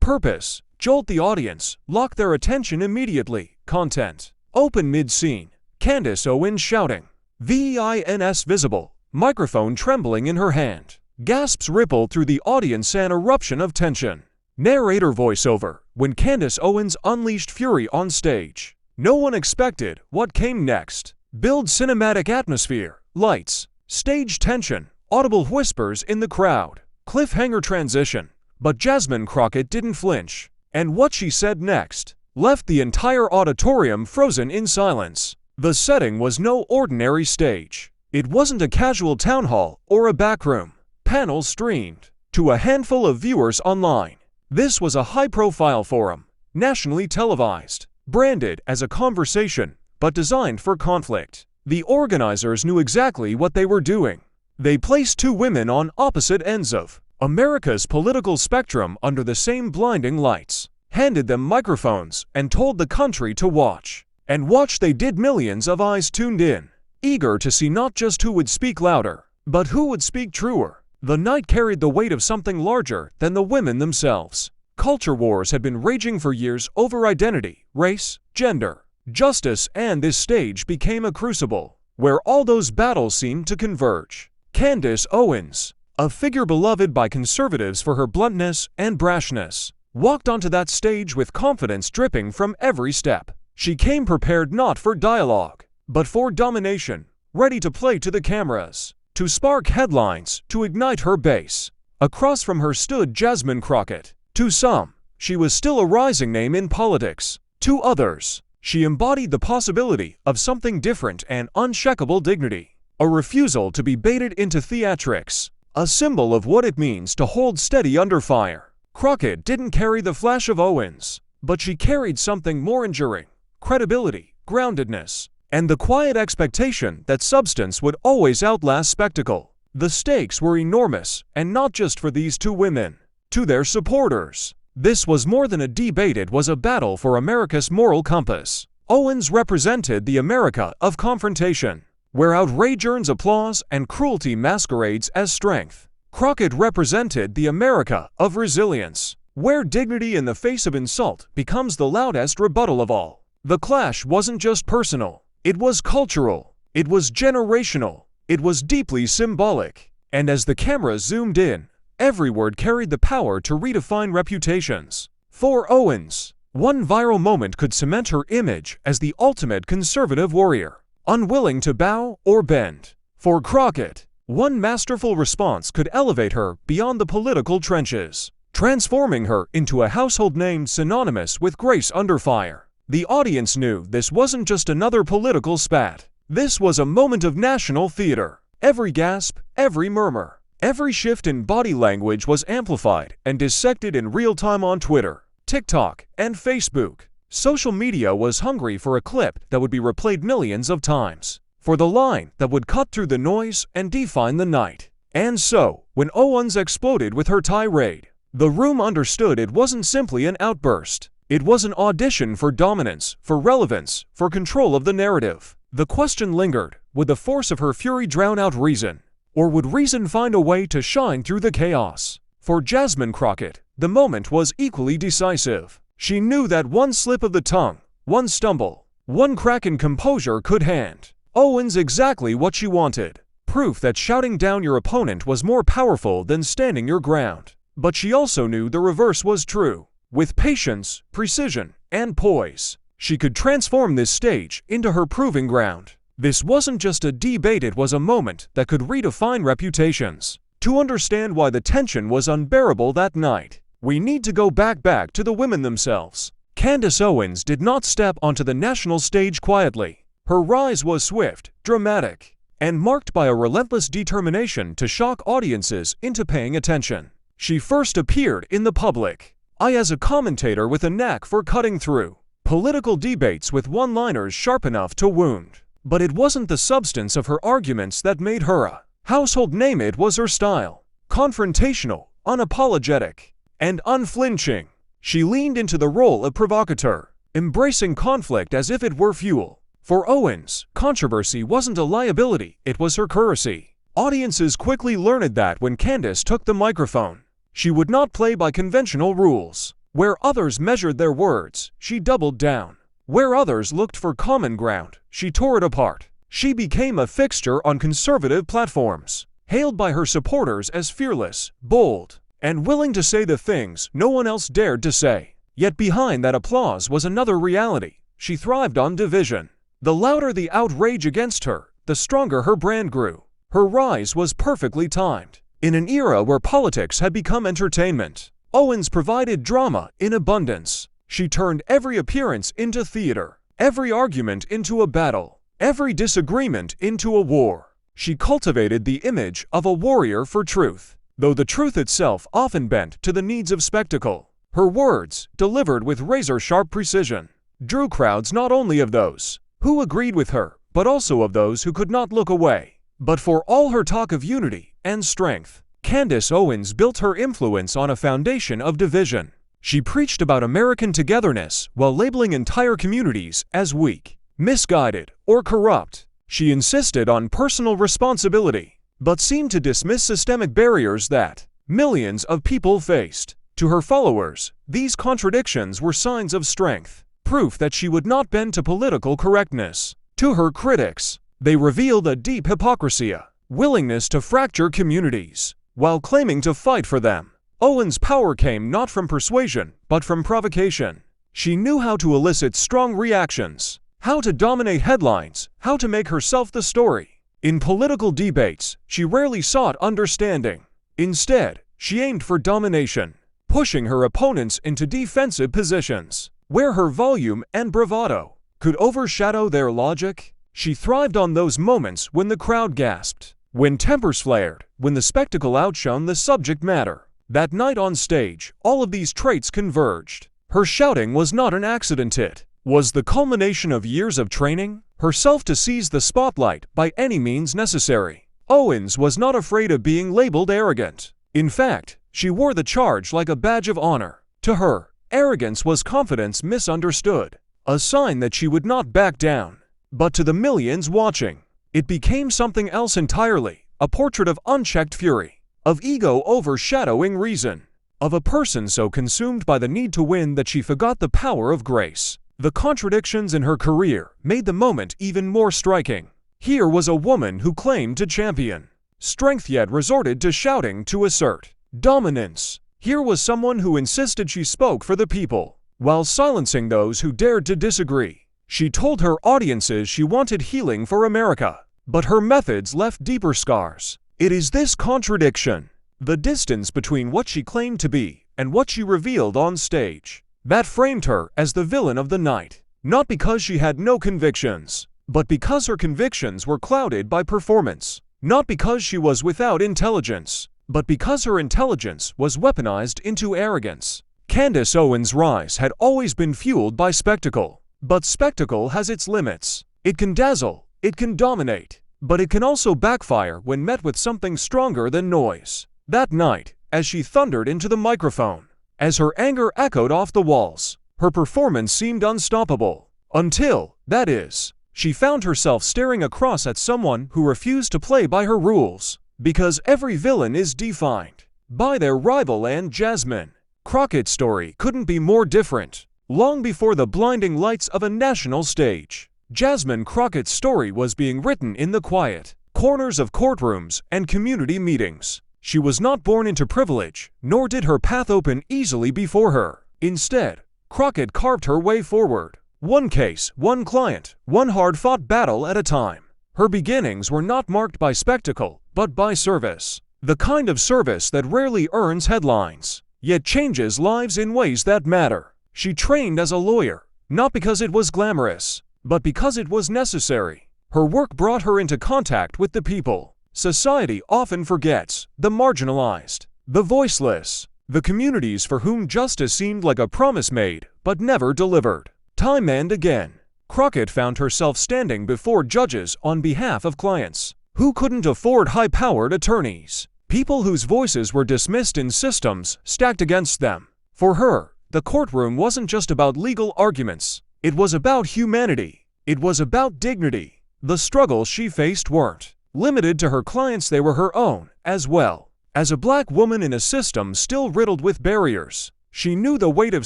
Purpose: jolt the audience, lock their attention immediately. Content: open mid-scene. Candace Owens shouting. Vins visible. Microphone trembling in her hand. Gasps ripple through the audience, an eruption of tension. Narrator voiceover when Candace Owens unleashed fury on stage. No one expected what came next. Build cinematic atmosphere. Lights. Stage tension. Audible whispers in the crowd. Cliffhanger transition. But Jasmine Crockett didn't flinch. And what she said next left the entire auditorium frozen in silence. The setting was no ordinary stage. It wasn't a casual town hall or a backroom. Panels streamed to a handful of viewers online. This was a high-profile forum, nationally televised, branded as a conversation, but designed for conflict. The organizers knew exactly what they were doing. They placed two women on opposite ends of America's political spectrum under the same blinding lights, handed them microphones, and told the country to watch. And watch they did. Millions of eyes tuned in, eager to see not just who would speak louder, but who would speak truer. The night carried the weight of something larger than the women themselves. Culture wars had been raging for years over identity, race, gender, justice, and this stage became a crucible where all those battles seemed to converge. Candace Owens, a figure beloved by conservatives for her bluntness and brashness, walked onto that stage with confidence dripping from every step. She came prepared not for dialogue, but for domination, ready to play to the cameras, to spark headlines, to ignite her base. Across from her stood Jasmine Crockett. To some, she was still a rising name in politics. To others, she embodied the possibility of something different and unshakable dignity. A refusal to be baited into theatrics. A symbol of what it means to hold steady under fire. Crockett didn't carry the flash of Owens, but she carried something more enduring: credibility, groundedness, and the quiet expectation that substance would always outlast spectacle. The stakes were enormous, and not just for these two women. To their supporters, this was more than a debate, it was a battle for America's moral compass. Owens represented the America of confrontation, where outrage earns applause and cruelty masquerades as strength. Crockett represented the America of resilience, where dignity in the face of insult becomes the loudest rebuttal of all. The clash wasn't just personal. It was cultural, it was generational, it was deeply symbolic. And as the camera zoomed in, every word carried the power to redefine reputations. For Owens, one viral moment could cement her image as the ultimate conservative warrior, unwilling to bow or bend. For Crockett, one masterful response could elevate her beyond the political trenches, transforming her into a household name synonymous with grace under fire. The audience knew this wasn't just another political spat. This was a moment of national theater. Every gasp, every murmur, every shift in body language was amplified and dissected in real time on Twitter, TikTok, and Facebook. Social media was hungry for a clip that would be replayed millions of times, for the line that would cut through the noise and define the night. And so, when Owens exploded with her tirade, the room understood it wasn't simply an outburst. It was an audition for dominance, for relevance, for control of the narrative. The question lingered: would the force of her fury drown out reason? Or would reason find a way to shine through the chaos? For Jasmine Crockett, the moment was equally decisive. She knew that one slip of the tongue, one stumble, one crack in composure could hand Owens exactly what she wanted: proof that shouting down your opponent was more powerful than standing your ground. But she also knew the reverse was true. With patience, precision, and poise, she could transform this stage into her proving ground. This wasn't just a debate, it was a moment that could redefine reputations. To understand why the tension was unbearable that night, we need to go back to the women themselves. Candace Owens did not step onto the national stage quietly. Her rise was swift, dramatic, and marked by a relentless determination to shock audiences into paying attention. She first appeared in the public eye as a commentator with a knack for cutting through political debates with one-liners sharp enough to wound. But it wasn't the substance of her arguments that made her a household name, it was her style. Confrontational, unapologetic, and unflinching. She leaned into the role of provocateur, embracing conflict as if it were fuel. For Owens, controversy wasn't a liability, it was her currency. Audiences quickly learned that when Candace took the microphone, she would not play by conventional rules. Where others measured their words, she doubled down. Where others looked for common ground, she tore it apart. She became a fixture on conservative platforms, hailed by her supporters as fearless, bold, and willing to say the things no one else dared to say. Yet behind that applause was another reality. She thrived on division. The louder the outrage against her, the stronger her brand grew. Her rise was perfectly timed. In an era where politics had become entertainment, Owens provided drama in abundance. She turned every appearance into theater, every argument into a battle, every disagreement into a war. She cultivated the image of a warrior for truth, though the truth itself often bent to the needs of spectacle. Her words, delivered with razor-sharp precision, drew crowds not only of those who agreed with her, but also of those who could not look away. But for all her talk of unity and strength, Candace Owens built her influence on a foundation of division. She preached about American togetherness while labeling entire communities as weak, misguided, or corrupt. She insisted on personal responsibility, but seemed to dismiss systemic barriers that millions of people faced. To her followers, these contradictions were signs of strength, proof that she would not bend to political correctness. To her critics, they revealed a deep hypocrisy, a willingness to fracture communities, while claiming to fight for them. Owens' power came not from persuasion, but from provocation. She knew how to elicit strong reactions, how to dominate headlines, how to make herself the story. In political debates, she rarely sought understanding. Instead, she aimed for domination, pushing her opponents into defensive positions, where her volume and bravado could overshadow their logic. She thrived on those moments when the crowd gasped, when tempers flared, when the spectacle outshone the subject matter. That night on stage, all of these traits converged. Her shouting was not an accident, it was the culmination of years of training, herself to seize the spotlight by any means necessary. Owens was not afraid of being labeled arrogant. In fact, she wore the charge like a badge of honor. To her, arrogance was confidence misunderstood, a sign that she would not back down. But to the millions watching, it became something else entirely, a portrait of unchecked fury, of ego overshadowing reason, of a person so consumed by the need to win that she forgot the power of grace. The contradictions in her career made the moment even more striking. Here was a woman who claimed to champion strength yet resorted to shouting to assert dominance. Here was someone who insisted she spoke for the people, while silencing those who dared to disagree. She told her audiences she wanted healing for America, but her methods left deeper scars. It is this contradiction, the distance between what she claimed to be and what she revealed on stage, that framed her as the villain of the night. Not because she had no convictions, but because her convictions were clouded by performance. Not because she was without intelligence, but because her intelligence was weaponized into arrogance. Candace Owens' rise had always been fueled by spectacle. But spectacle has its limits. It can dazzle, it can dominate, but it can also backfire when met with something stronger than noise. That night, as she thundered into the microphone, as her anger echoed off the walls, her performance seemed unstoppable. Until, that is, she found herself staring across at someone who refused to play by her rules. Because every villain is defined by their rival, and Jasmine Crockett's story couldn't be more different. Long before the blinding lights of a national stage, Jasmine Crockett's story was being written in the quiet corners of courtrooms and community meetings. She was not born into privilege, nor did her path open easily before her. Instead, Crockett carved her way forward, one case, one client, one hard-fought battle at a time. Her beginnings were not marked by spectacle, but by service. The kind of service that rarely earns headlines, yet changes lives in ways that matter. She trained as a lawyer, not because it was glamorous, but because it was necessary. Her work brought her into contact with the people society often forgets, the marginalized, the voiceless, the communities for whom justice seemed like a promise made, but never delivered. Time and again, Crockett found herself standing before judges on behalf of clients who couldn't afford high-powered attorneys, people whose voices were dismissed in systems stacked against them. For her, the courtroom wasn't just about legal arguments. It was about humanity. It was about dignity. The struggles she faced weren't limited to her clients, they were her own as well. As a black woman in a system still riddled with barriers, She knew the weight of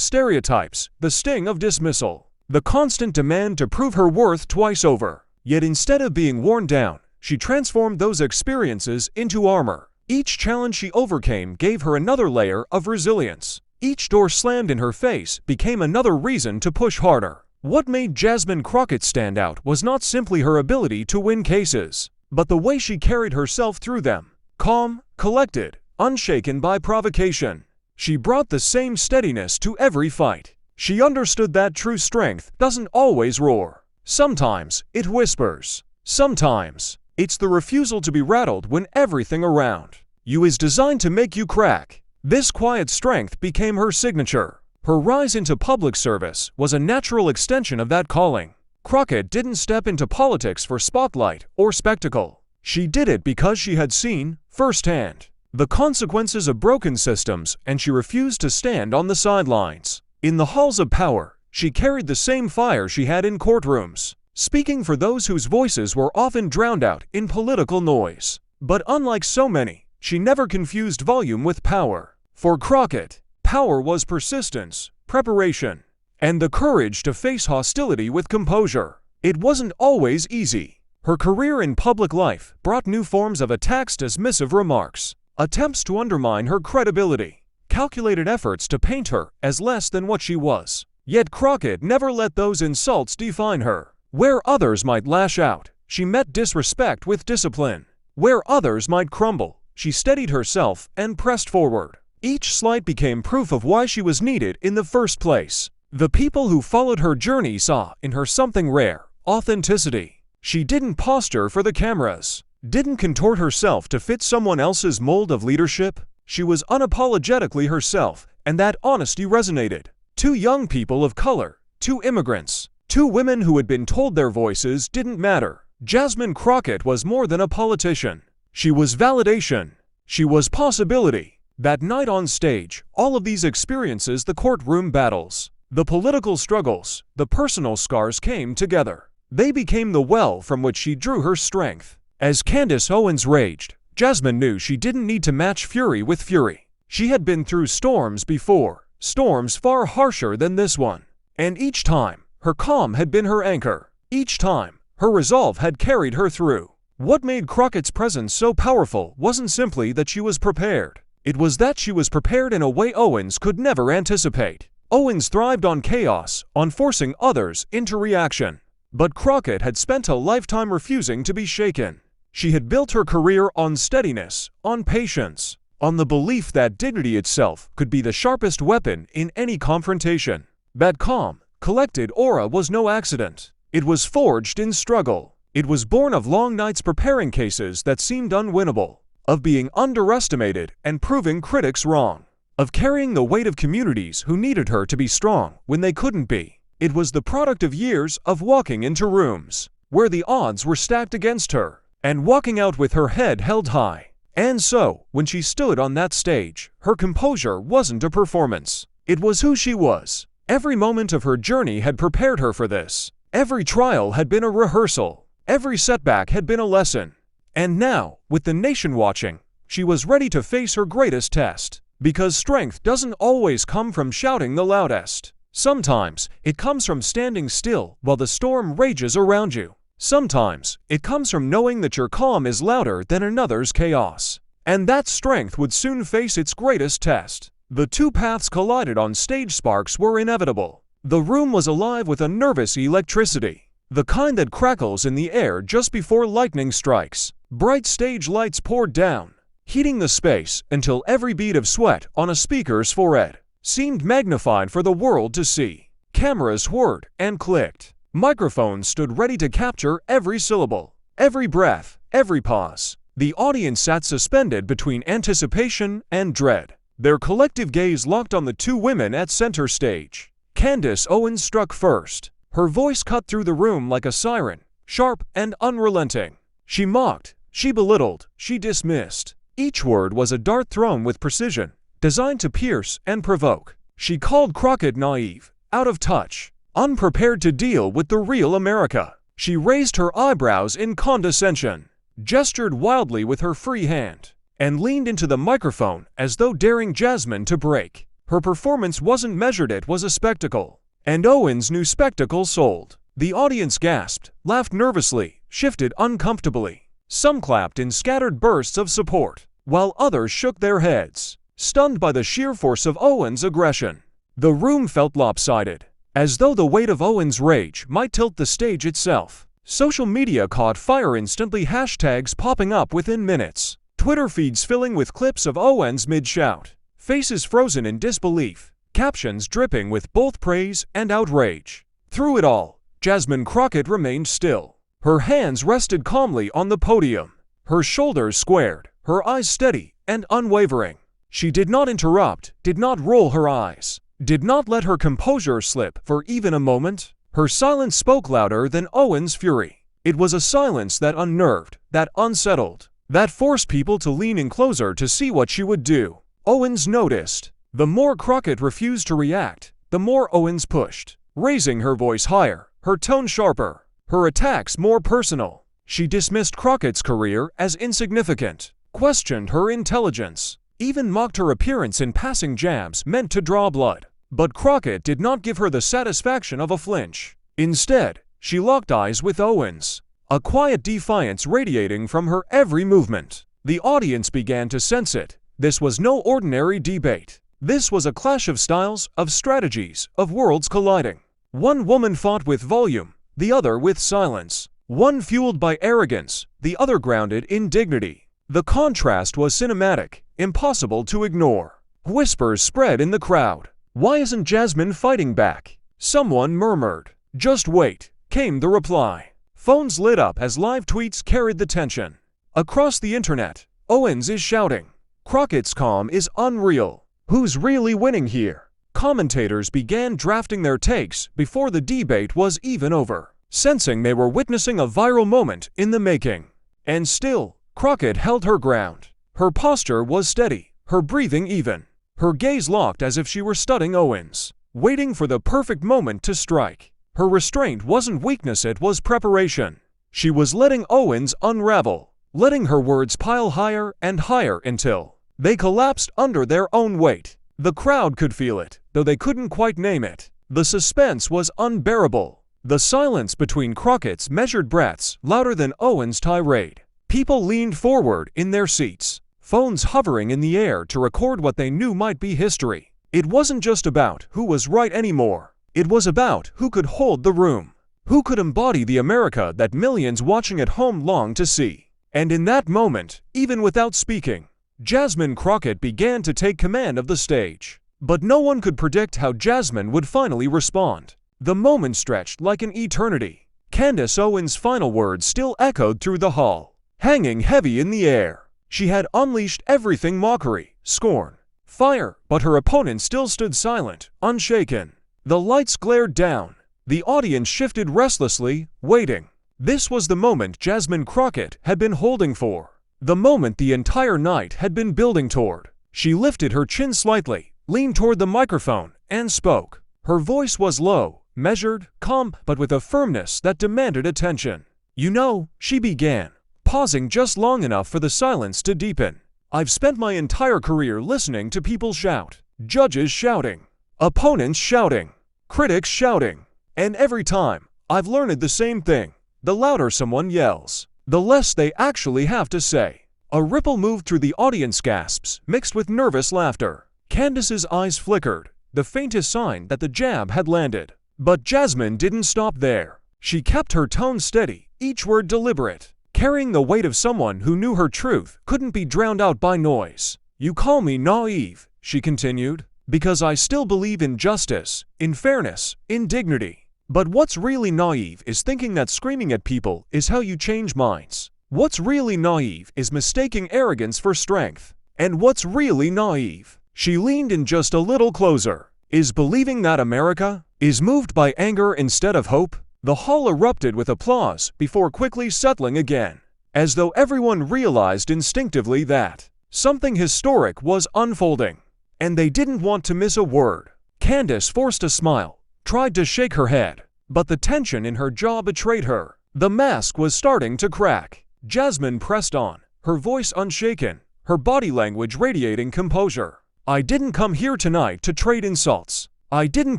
stereotypes, the sting of dismissal, the constant demand to prove her worth twice over. Yet instead of being worn down, she transformed those experiences into armor. Each challenge she overcame gave her another layer of resilience. Each door slammed in her face became another reason to push harder. What made Jasmine Crockett stand out was not simply her ability to win cases, but the way she carried herself through them. Calm, collected, unshaken by provocation. She brought the same steadiness to every fight. She understood that true strength doesn't always roar. Sometimes it whispers. Sometimes it's the refusal to be rattled when everything around you is designed to make you crack. This quiet strength became her signature. Her rise into public service was a natural extension of that calling. Crockett didn't step into politics for spotlight or spectacle. She did it because she had seen, firsthand, the consequences of broken systems, and she refused to stand on the sidelines. In the halls of power, she carried the same fire she had in courtrooms, speaking for those whose voices were often drowned out in political noise. But unlike so many, she never confused volume with power. For Crockett, power was persistence, preparation, and the courage to face hostility with composure. It wasn't always easy. Her career in public life brought new forms of attacks, dismissive remarks, attempts to undermine her credibility, calculated efforts to paint her as less than what she was. Yet Crockett never let those insults define her. Where others might lash out, she met disrespect with discipline. Where others might crumble, she steadied herself and pressed forward. Each slight became proof of why she was needed in the first place. The people who followed her journey saw in her something rare: authenticity. She didn't posture for the cameras, didn't contort herself to fit someone else's mold of leadership. She was unapologetically herself, and that honesty resonated. Two young people of color, two immigrants, two women who had been told their voices didn't matter. Jasmine Crockett was more than a politician. She was validation. She was possibility. That night on stage, all of these experiences, the courtroom battles, the political struggles, the personal scars came together. They became the well from which she drew her strength. As Candace Owens raged, Jasmine knew she didn't need to match fury with fury. She had been through storms before, storms far harsher than this one. And each time, her calm had been her anchor. Each time, her resolve had carried her through. What made Crockett's presence so powerful wasn't simply that she was prepared. It was that she was prepared in a way Owens could never anticipate. Owens thrived on chaos, on forcing others into reaction. But Crockett had spent a lifetime refusing to be shaken. She had built her career on steadiness, on patience, on the belief that dignity itself could be the sharpest weapon in any confrontation. That calm, collected aura was no accident. It was forged in struggle. It was born of long nights preparing cases that seemed unwinnable, of being underestimated and proving critics wrong, of carrying the weight of communities who needed her to be strong when they couldn't be. It was the product of years of walking into rooms where the odds were stacked against her, and walking out with her head held high. And so, when she stood on that stage, her composure wasn't a performance. It was who she was. Every moment of her journey had prepared her for this. Every trial had been a rehearsal. Every setback had been a lesson. And now, with the nation watching, she was ready to face her greatest test. Because strength doesn't always come from shouting the loudest. Sometimes, it comes from standing still while the storm rages around you. Sometimes, it comes from knowing that your calm is louder than another's chaos. And that strength would soon face its greatest test. The two paths collided on stage. Sparks were inevitable. The room was alive with a nervous electricity, the kind that crackles in the air just before lightning strikes. Bright stage lights poured down, heating the space until every bead of sweat on a speaker's forehead seemed magnified for the world to see. Cameras whirred and clicked. Microphones stood ready to capture every syllable, every breath, every pause. The audience sat suspended between anticipation and dread, their collective gaze locked on the two women at center stage. Candace Owens struck first. Her voice cut through the room like a siren, sharp and unrelenting. She mocked, she belittled, she dismissed. Each word was a dart thrown with precision, designed to pierce and provoke. She called Crockett naive, out of touch, unprepared to deal with the real America. She raised her eyebrows in condescension, gestured wildly with her free hand, and leaned into the microphone as though daring Jasmine to break. Her performance wasn't measured, it was a spectacle. And Owens' new spectacle sold. The audience gasped, laughed nervously, shifted uncomfortably. Some clapped in scattered bursts of support, while others shook their heads, stunned by the sheer force of Owens' aggression. The room felt lopsided, as though the weight of Owens' rage might tilt the stage itself. Social media caught fire instantly, hashtags popping up within minutes, Twitter feeds filling with clips of Owens mid-shout, faces frozen in disbelief, captions dripping with both praise and outrage. Through it all, Jasmine Crockett remained still. Her hands rested calmly on the podium, her shoulders squared, her eyes steady and unwavering. She did not interrupt, did not roll her eyes, did not let her composure slip for even a moment. Her silence spoke louder than Owens' fury. It was a silence that unnerved, that unsettled, that forced people to lean in closer to see what she would do. Owens noticed. The more Crockett refused to react, the more Owens pushed, raising her voice higher, her tone sharper, her attacks more personal. She dismissed Crockett's career as insignificant, questioned her intelligence, even mocked her appearance in passing jabs meant to draw blood. But Crockett did not give her the satisfaction of a flinch. Instead, she locked eyes with Owens, a quiet defiance radiating from her every movement. The audience began to sense it. This was no ordinary debate. This was a clash of styles, of strategies, of worlds colliding. One woman fought with volume, the other with silence. One fueled by arrogance, the other grounded in dignity. The contrast was cinematic, impossible to ignore. Whispers spread in the crowd. "Why isn't Jasmine fighting back?" Someone murmured. "Just wait," came the reply. Phones lit up as live tweets carried the tension. Across the internet, Owens is shouting, "Crockett's calm is unreal. Who's really winning here?" Commentators began drafting their takes before the debate was even over, sensing they were witnessing a viral moment in the making. And still, Crockett held her ground. Her posture was steady, her breathing even, her gaze locked as if she were studying Owens, waiting for the perfect moment to strike. Her restraint wasn't weakness, it was preparation. She was letting Owens unravel, letting her words pile higher and higher until they collapsed under their own weight. The crowd could feel it, though they couldn't quite name it. The suspense was unbearable. The silence between Crockett's measured breaths louder than Owens' tirade. People leaned forward in their seats, phones hovering in the air to record what they knew might be history. It wasn't just about who was right anymore. It was about who could hold the room, who could embody the America that millions watching at home longed to see. And in that moment, even without speaking, Jasmine Crockett began to take command of the stage. But no one could predict how Jasmine would finally respond. The moment stretched like an eternity. Candace Owens' final words still echoed through the hall, hanging heavy in the air. She had unleashed everything: mockery, scorn, fire, but her opponent still stood silent, unshaken. The lights glared down. The audience shifted restlessly, waiting. This was the moment Jasmine Crockett had been holding for. The moment the entire night had been building toward. She lifted her chin slightly, leaned toward the microphone, and spoke. Her voice was low, measured, calm, but with a firmness that demanded attention. "You know," she began, pausing just long enough for the silence to deepen, "I've spent my entire career listening to people shout. Judges shouting, opponents shouting, critics shouting. And every time, I've learned the same thing. The louder someone yells, the less they actually have to say." A ripple moved through the audience, gasps mixed with nervous laughter. Candace's eyes flickered, the faintest sign that the jab had landed. But Jasmine didn't stop there. She kept her tone steady, each word deliberate, carrying the weight of someone who knew her truth couldn't be drowned out by noise. "You call me naive," she continued, "because I still believe in justice, in fairness, in dignity. But what's really naive is thinking that screaming at people is how you change minds. What's really naive is mistaking arrogance for strength. And what's really naive," she leaned in just a little closer, "is believing that America is moved by anger instead of hope." The hall erupted with applause before quickly settling again, as though everyone realized instinctively that something historic was unfolding, and they didn't want to miss a word. Candace forced a smile, tried to shake her head, but the tension in her jaw betrayed her. The mask was starting to crack. Jasmine pressed on, her voice unshaken, her body language radiating composure. I didn't come here tonight to trade insults. I didn't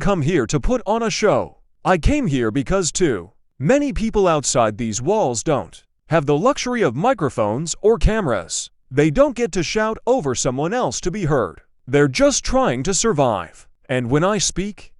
come here to put on a show. I came here because too many people outside these walls don't have the luxury of microphones or cameras. They don't get to shout over someone else to be heard. They're just trying to survive. And when I speak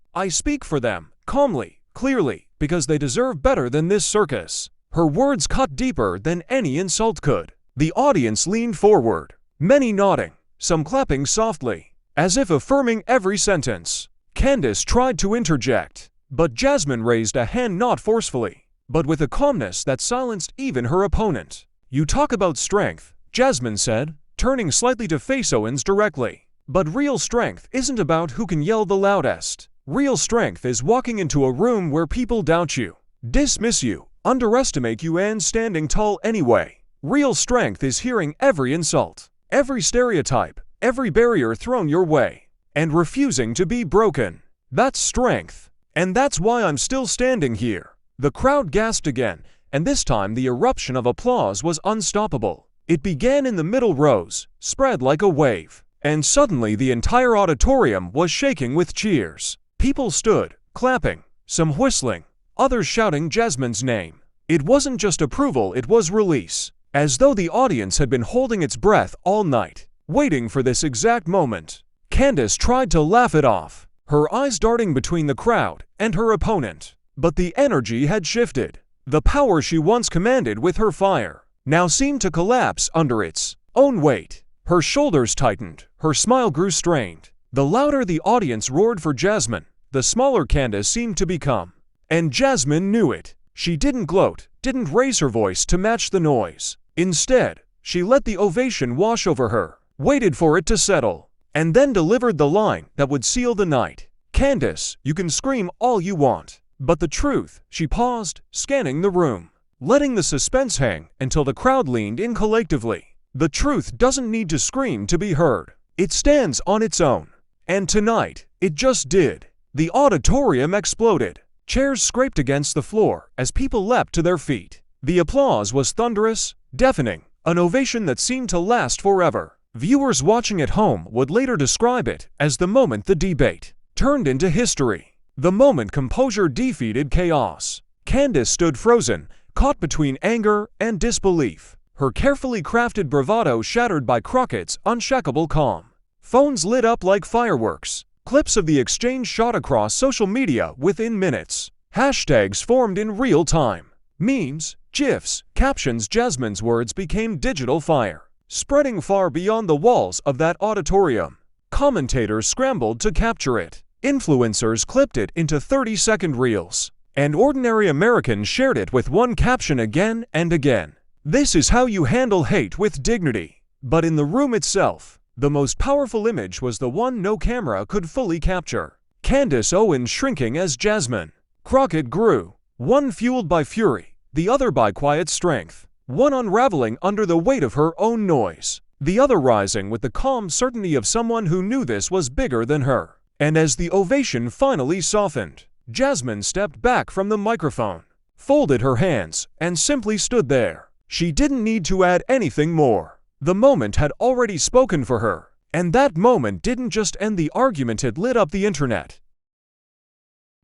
for them, calmly, clearly, because they deserve better than this circus." Her words cut deeper than any insult could. The audience leaned forward, many nodding, some clapping softly, as if affirming every sentence. Candace tried to interject, but Jasmine raised a hand, not forcefully, but with a calmness that silenced even her opponent. "You talk about strength," Jasmine said, turning slightly to face Owens directly. "But real strength isn't about who can yell the loudest. Real strength is walking into a room where people doubt you, dismiss you, underestimate you, and standing tall anyway. Real strength is hearing every insult, every stereotype, every barrier thrown your way, and refusing to be broken. That's strength. And that's why I'm still standing here." The crowd gasped again, and this time the eruption of applause was unstoppable. It began in the middle rows, spread like a wave, and suddenly the entire auditorium was shaking with cheers. People stood, clapping, some whistling, others shouting Jasmine's name. It wasn't just approval, it was release, as though the audience had been holding its breath all night, waiting for this exact moment. Candace tried to laugh it off, her eyes darting between the crowd and her opponent. But the energy had shifted. The power she once commanded with her fire now seemed to collapse under its own weight. Her shoulders tightened, her smile grew strained. The louder the audience roared for Jasmine, the smaller Candace seemed to become. And Jasmine knew it. She didn't gloat, didn't raise her voice to match the noise. Instead, she let the ovation wash over her, waited for it to settle, and then delivered the line that would seal the night. "Candace, you can scream all you want, but the truth," she paused, scanning the room, letting the suspense hang until the crowd leaned in collectively. "The truth doesn't need to scream to be heard. It stands on its own." And tonight, it just did. The auditorium exploded. Chairs scraped against the floor as people leapt to their feet. The applause was thunderous, deafening, an ovation that seemed to last forever. Viewers watching at home would later describe it as the moment the debate turned into history. The moment composure defeated chaos. Candace stood frozen, caught between anger and disbelief, her carefully crafted bravado shattered by Crockett's unshakable calm. Phones lit up like fireworks. Clips of the exchange shot across social media within minutes. Hashtags formed in real time. Memes, GIFs, captions. Jasmine's words became digital fire, spreading far beyond the walls of that auditorium. Commentators scrambled to capture it. Influencers clipped it into 30-second reels. And ordinary Americans shared it with one caption again and again. "This is how you handle hate with dignity." But in the room itself, the most powerful image was the one no camera could fully capture. Candace Owens shrinking as Jasmine. Crockett grew, one fueled by fury, the other by quiet strength. One unraveling under the weight of her own noise, the other rising with the calm certainty of someone who knew this was bigger than her. And as the ovation finally softened, Jasmine stepped back from the microphone, folded her hands, and simply stood there. She didn't need to add anything more. The moment had already spoken for her, and that moment didn't just end the argument, it lit up the internet.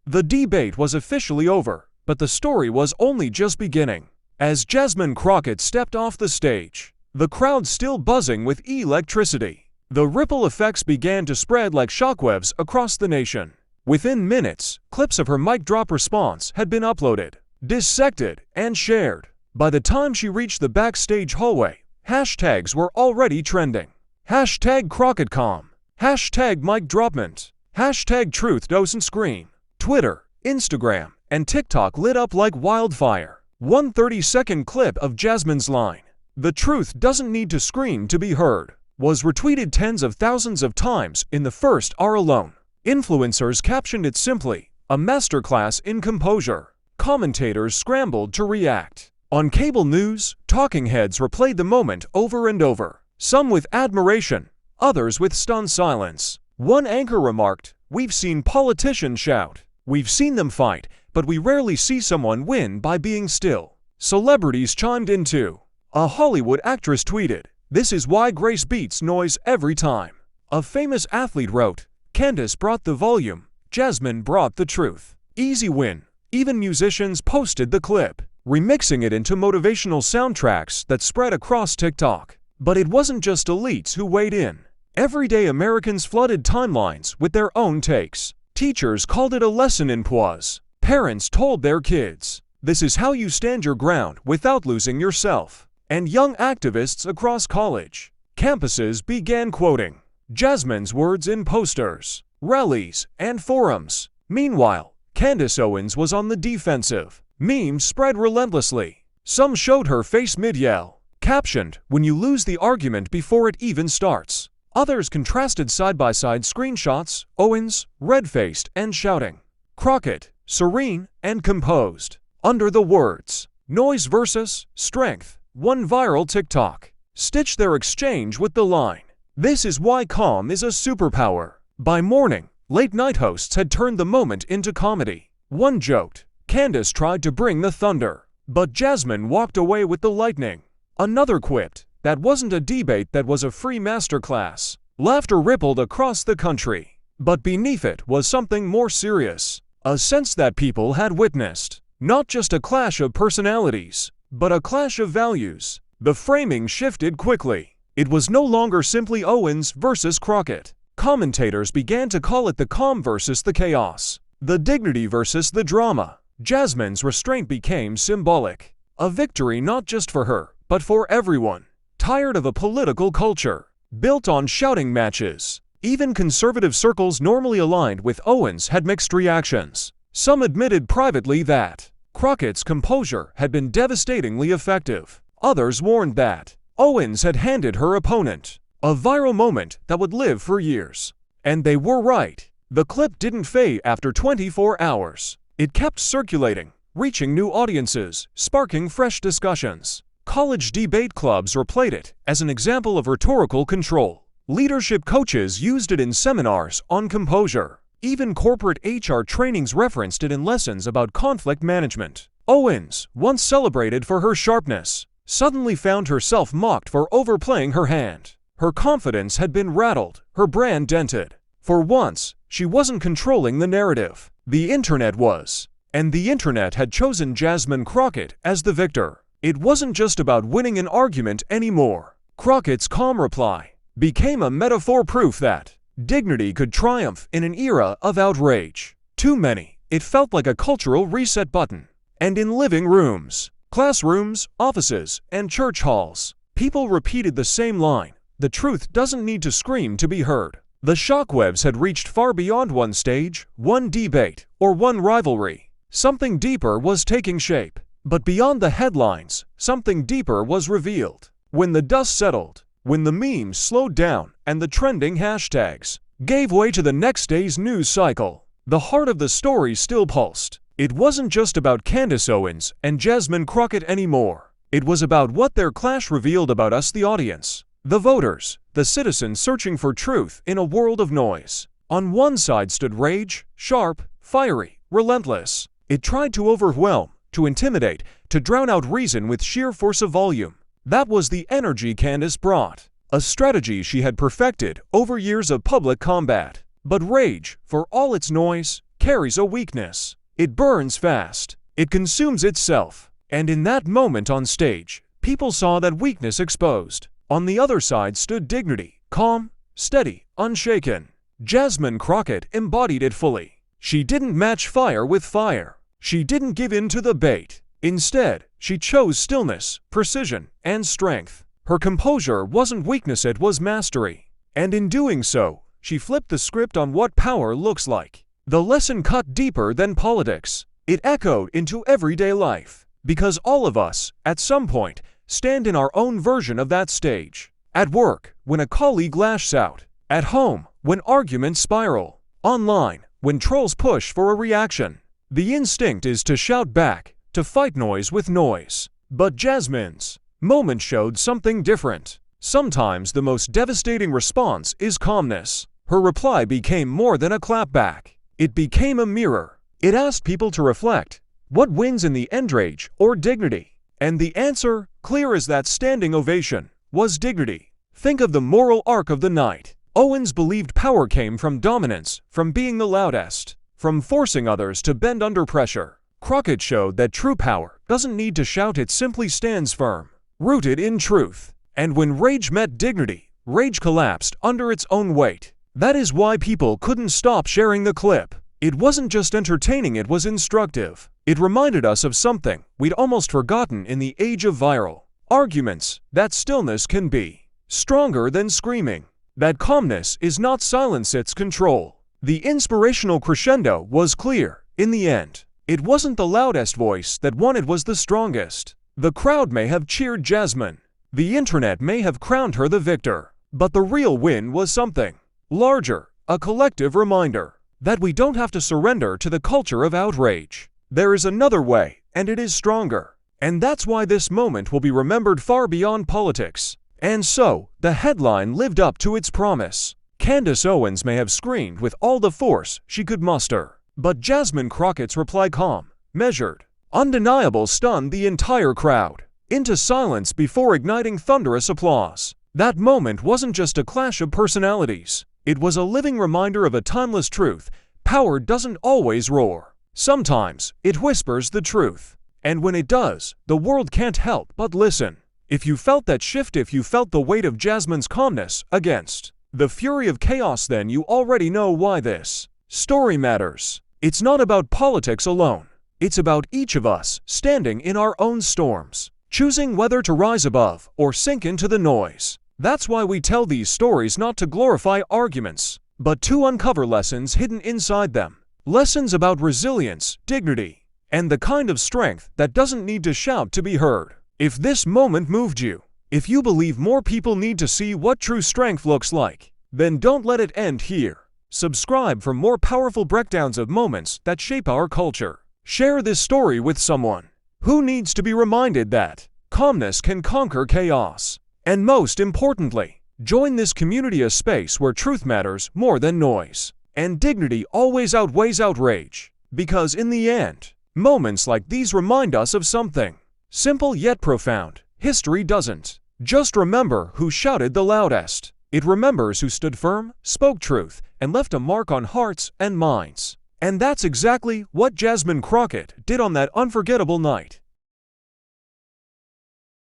The debate was officially over, but the story was only just beginning. As Jasmine Crockett stepped off the stage, the crowd still buzzing with electricity, the ripple effects began to spread like shockwaves across the nation. Within minutes, clips of her mic drop response had been uploaded, dissected, and shared. By the time she reached the backstage hallway, hashtags were already trending. Hashtag CrockettCom, hashtag MicDropment, hashtag Truth Doesn't Scream. Twitter, Instagram, and TikTok lit up like wildfire. One 30-second clip of Jasmine's line, "The truth doesn't need to scream to be heard," was retweeted tens of thousands of times in the first hour alone. Influencers captioned it simply, "A masterclass in composure." Commentators scrambled to react. On cable news, talking heads replayed the moment over and over, some with admiration, others with stunned silence. One anchor remarked, "We've seen politicians shout, we've seen them fight, but we rarely see someone win by being still." Celebrities chimed in too. A Hollywood actress tweeted, "This is why grace beats noise every time." A famous athlete wrote, "Candace brought the volume, Jasmine brought the truth. Easy win." Even musicians posted the clip, remixing it into motivational soundtracks that spread across TikTok. But it wasn't just elites who weighed in. Everyday Americans flooded timelines with their own takes. Teachers called it a lesson in poise. Parents told their kids, "This is how you stand your ground without losing yourself." And young activists across college campuses began quoting Jasmine's words in posters, rallies, and forums. Meanwhile, Candace Owens was on the defensive. Memes spread relentlessly. Some showed her face mid-yell, captioned, "When you lose the argument before it even starts." Others contrasted side-by-side screenshots, Owens, red-faced and shouting, Crockett, serene and composed. Under the words, "Noise versus strength," one viral TikTok stitched their exchange with the line, "This is why calm is a superpower." By morning, late-night hosts had turned the moment into comedy. One joked, "Candace tried to bring the thunder, but Jasmine walked away with the lightning." Another quipped, "That wasn't a debate, that was a free masterclass." Laughter rippled across the country. But beneath it was something more serious, a sense that people had witnessed not just a clash of personalities, but a clash of values. The framing shifted quickly. It was no longer simply Owens versus Crockett. Commentators began to call it the calm versus the chaos, the dignity versus the drama. Jasmine's restraint became symbolic, a victory not just for her, but for everyone. Tired of a political culture built on shouting matches, even conservative circles normally aligned with Owens had mixed reactions. Some admitted privately that Crockett's composure had been devastatingly effective. Others warned that Owens had handed her opponent a viral moment that would live for years. And they were right. The clip didn't fade after 24 hours. It kept circulating, reaching new audiences, sparking fresh discussions. College debate clubs replayed it as an example of rhetorical control. Leadership coaches used it in seminars on composure. Even corporate HR trainings referenced it in lessons about conflict management. Owens, once celebrated for her sharpness, suddenly found herself mocked for overplaying her hand. Her confidence had been rattled, her brand dented. For once, she wasn't controlling the narrative. The internet was. And the internet had chosen Jasmine Crockett as the victor. It wasn't just about winning an argument anymore. Crockett's calm reply became a metaphor, proof that dignity could triumph in an era of outrage. Too many, it felt like a cultural reset button. And in living rooms, classrooms, offices, and church halls, people repeated the same line, "The truth doesn't need to scream to be heard." The shockwaves had reached far beyond one stage, one debate, or one rivalry. Something deeper was taking shape. But beyond the headlines, something deeper was revealed. When the dust settled, when the memes slowed down and the trending hashtags gave way to the next day's news cycle, the heart of the story still pulsed. It wasn't just about Candace Owens and Jasmine Crockett anymore. It was about what their clash revealed about us, the audience, the voters, the citizens searching for truth in a world of noise. On one side stood rage, sharp, fiery, relentless. It tried to overwhelm, to intimidate, to drown out reason with sheer force of volume. That was the energy Candace brought, a strategy she had perfected over years of public combat. But rage, for all its noise, carries a weakness. It burns fast. It consumes itself. And in that moment on stage, people saw that weakness exposed. On the other side stood dignity, calm, steady, unshaken. Jasmine Crockett embodied it fully. She didn't match fire with fire. She didn't give in to the bait. Instead, she chose stillness, precision, and strength. Her composure wasn't weakness, it was mastery. And in doing so, she flipped the script on what power looks like. The lesson cut deeper than politics. It echoed into everyday life. Because all of us, at some point, stand in our own version of that stage. At work, when a colleague lashes out. At home, when arguments spiral. Online, when trolls push for a reaction. The instinct is to shout back, to fight noise with noise. But Jasmine's moment showed something different. Sometimes the most devastating response is calmness. Her reply became more than a clapback. It became a mirror. It asked people to reflect. What wins in the end, rage or dignity? And the answer, clear as that standing ovation, was dignity. Think of the moral arc of the night. Owens believed power came from dominance, from being the loudest, from forcing others to bend under pressure. Crockett showed that true power doesn't need to shout, it simply stands firm, rooted in truth. And when rage met dignity, rage collapsed under its own weight. That is why people couldn't stop sharing the clip. It wasn't just entertaining, it was instructive. It reminded us of something we'd almost forgotten in the age of viral arguments, that stillness can be stronger than screaming, that calmness is not silence, it's control. The inspirational crescendo was clear. In the end, it wasn't the loudest voice that won, it was the strongest. The crowd may have cheered Jasmine, the internet may have crowned her the victor, but the real win was something larger, a collective reminder that we don't have to surrender to the culture of outrage. There is another way, and it is stronger. And that's why this moment will be remembered far beyond politics. And so, the headline lived up to its promise. Candace Owens may have screamed with all the force she could muster, but Jasmine Crockett's reply, calm, measured, undeniable, stunned the entire crowd into silence before igniting thunderous applause. That moment wasn't just a clash of personalities. It was a living reminder of a timeless truth. Power doesn't always roar. Sometimes it whispers the truth. And when it does, the world can't help but listen. If you felt that shift, if you felt the weight of Jasmine's calmness against the fury of chaos, then you already know why this story matters. It's not about politics alone. It's about each of us standing in our own storms, choosing whether to rise above or sink into the noise. That's why we tell these stories, not to glorify arguments, but to uncover lessons hidden inside them. Lessons about resilience, dignity, and the kind of strength that doesn't need to shout to be heard. If this moment moved you, if you believe more people need to see what true strength looks like, then don't let it end here. Subscribe for more powerful breakdowns of moments that shape our culture. Share this story with someone who needs to be reminded that calmness can conquer chaos. And most importantly, join this community, a space where truth matters more than noise, and dignity always outweighs outrage. Because in the end, moments like these remind us of something simple yet profound. History doesn't just remember who shouted the loudest. It remembers who stood firm, spoke truth, and left a mark on hearts and minds. And that's exactly what Jasmine Crockett did on that unforgettable night.